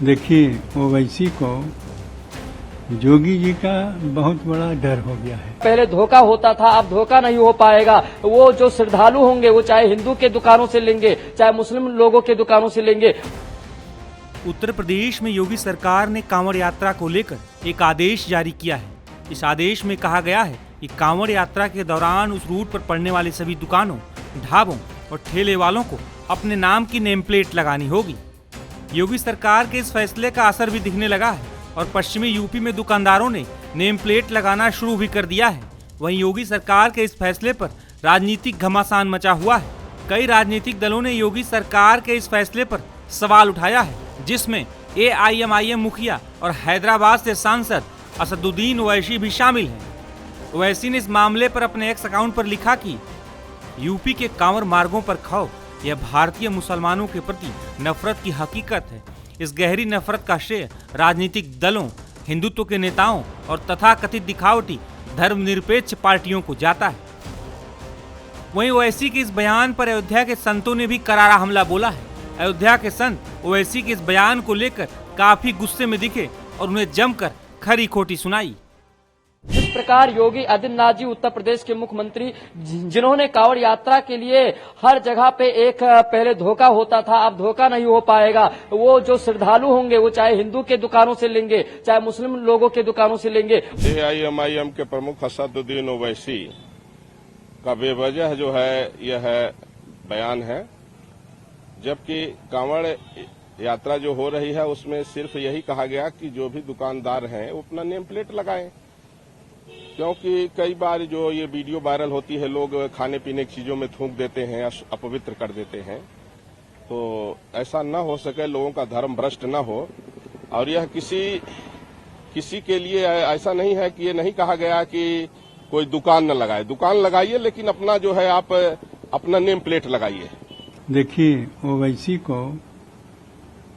देखिए, ओवैसी को जोगी जी का बहुत बड़ा डर हो गया है। पहले धोखा होता था, अब धोखा नहीं हो पाएगा। वो जो श्रद्धालु होंगे वो चाहे हिंदू के दुकानों से लेंगे, चाहे मुस्लिम लोगों के दुकानों से लेंगे। उत्तर प्रदेश में योगी सरकार ने कांवड़ यात्रा को लेकर एक आदेश जारी किया है। इस आदेश में कहा गया है कि कांवड़ यात्रा के दौरान उस रूट पर पड़ने वाली सभी दुकानों, ढाबों और ठेले वालों को अपने नाम की नेम प्लेट लगानी होगी। योगी सरकार के इस फैसले का असर भी दिखने लगा है और पश्चिमी यूपी में दुकानदारों ने नेम प्लेट लगाना शुरू भी कर दिया है। वहीं योगी सरकार के इस फैसले पर राजनीतिक घमासान मचा हुआ है। कई राजनीतिक दलों ने योगी सरकार के इस फैसले पर सवाल उठाया है, जिसमें AIMIM मुखिया और हैदराबाद से सांसद असदुद्दीन ओवैसी भी शामिल हैं। ओवैसी ने इस मामले पर अपने एक्स अकाउंट पर लिखा कि यूपी के कांवड़ मार्गों पर खौफ यह भारतीय मुसलमानों के प्रति नफरत की हकीकत है। इस गहरी नफरत का श्रेय राजनीतिक दलों, हिंदुत्व के नेताओं और तथाकथित दिखावटी धर्मनिरपेक्ष पार्टियों को जाता है। वहीं ओवैसी के इस बयान पर अयोध्या के संतों ने भी करारा हमला बोला है। अयोध्या के संत ओवैसी के इस बयान को लेकर काफी गुस्से में दिखे और उन्हें जमकर खरी खोटी सुनाई। जिस प्रकार योगी आदित्यनाथ जी उत्तर प्रदेश के मुख्यमंत्री, जिन्होंने कांवड़ यात्रा के लिए हर जगह पे एक पहले धोखा होता था, अब धोखा नहीं हो पाएगा। वो जो श्रद्धालु होंगे वो चाहे हिंदू के दुकानों से लेंगे, चाहे मुस्लिम लोगों के दुकानों से लेंगे। AIMIM के प्रमुख असदुद्दीन ओवैसी का बेवजह जो है यह बयान है, जबकि कांवड़ यात्रा जो हो रही है उसमें सिर्फ यही कहा गया कि जो भी दुकानदार हैं वो अपना नेम प्लेट लगाएं, क्योंकि कई बार जो ये वीडियो वायरल होती है, लोग खाने पीने की चीजों में थूक देते हैं, अपवित्र कर देते हैं। तो ऐसा न हो सके, लोगों का धर्म भ्रष्ट न हो। और यह किसी के लिए ऐसा नहीं है कि ये नहीं कहा गया कि कोई दुकान न लगाए। दुकान लगाइए, लेकिन अपना जो है आप अपना नेम प्लेट लगाइए। देखिए, ओवैसी को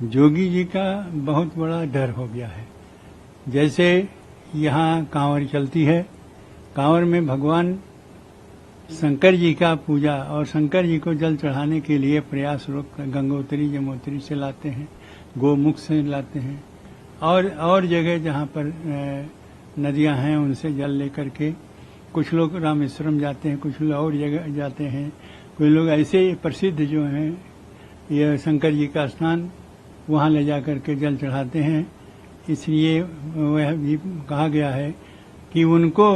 जोगी जी का बहुत बड़ा डर हो गया है। जैसे यहाँ कांवड़ चलती है, कांवड़ में भगवान शंकर जी का पूजा और शंकर जी को जल चढ़ाने के लिए प्रयास लोग गंगोत्री यमुनोत्री से लाते हैं, गोमुख से लाते हैं और जगह जहाँ पर नदियाँ हैं उनसे जल लेकर के कुछ लोग रामेश्वरम जाते हैं, कुछ लोग और जगह जाते हैं। कुछ लोग ऐसे प्रसिद्ध जो हैं, ये शंकर जी का स्थान, वहाँ ले जाकर के जल चढ़ाते हैं। इसलिए वह भी कहा गया है कि उनको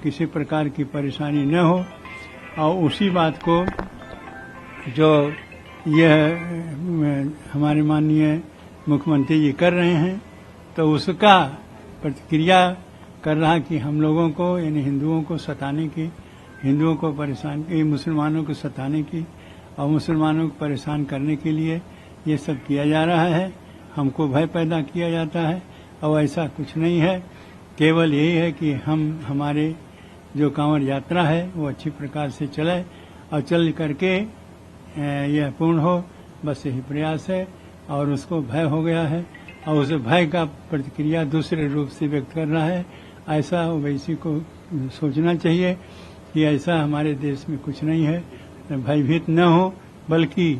किसी प्रकार की परेशानी न हो, और उसी बात को जो यह हमारे माननीय मुख्यमंत्री जी कर रहे हैं, तो उसका प्रतिक्रिया कर रहा कि हम लोगों को, यानी हिंदुओं को सताने की, हिंदुओं को परेशान की, मुसलमानों को सताने की और मुसलमानों को परेशान करने के लिए ये सब किया जा रहा है। हमको भय पैदा किया जाता है, और ऐसा कुछ नहीं है। केवल यही है कि हमारे जो कांवड़ यात्रा है वो अच्छी प्रकार से चले और चल करके यह पूर्ण हो, बस यही प्रयास है। और उसको भय हो गया है और उस भय का प्रतिक्रिया दूसरे रूप से व्यक्त कर रहा है। ऐसा ओवैसी को सोचना चाहिए कि ऐसा हमारे देश में कुछ नहीं है, भयभीत न हो, बल्कि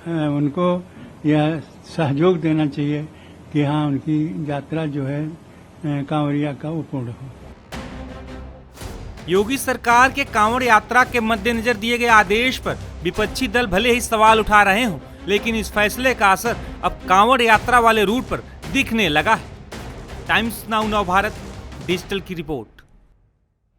उनको यह सहयोग देना चाहिए कि हाँ, उनकी यात्रा जो है कांवड़िया का वो पूर्ण हो। योगी सरकार के कांवड़ यात्रा के मद्देनजर दिए गए आदेश पर विपक्षी दल भले ही सवाल उठा रहे हों, लेकिन इस फैसले का असर अब कांवड़ यात्रा वाले रूट पर दिखने लगा है। टाइम्स नाउ नव भारत डिजिटल की रिपोर्ट।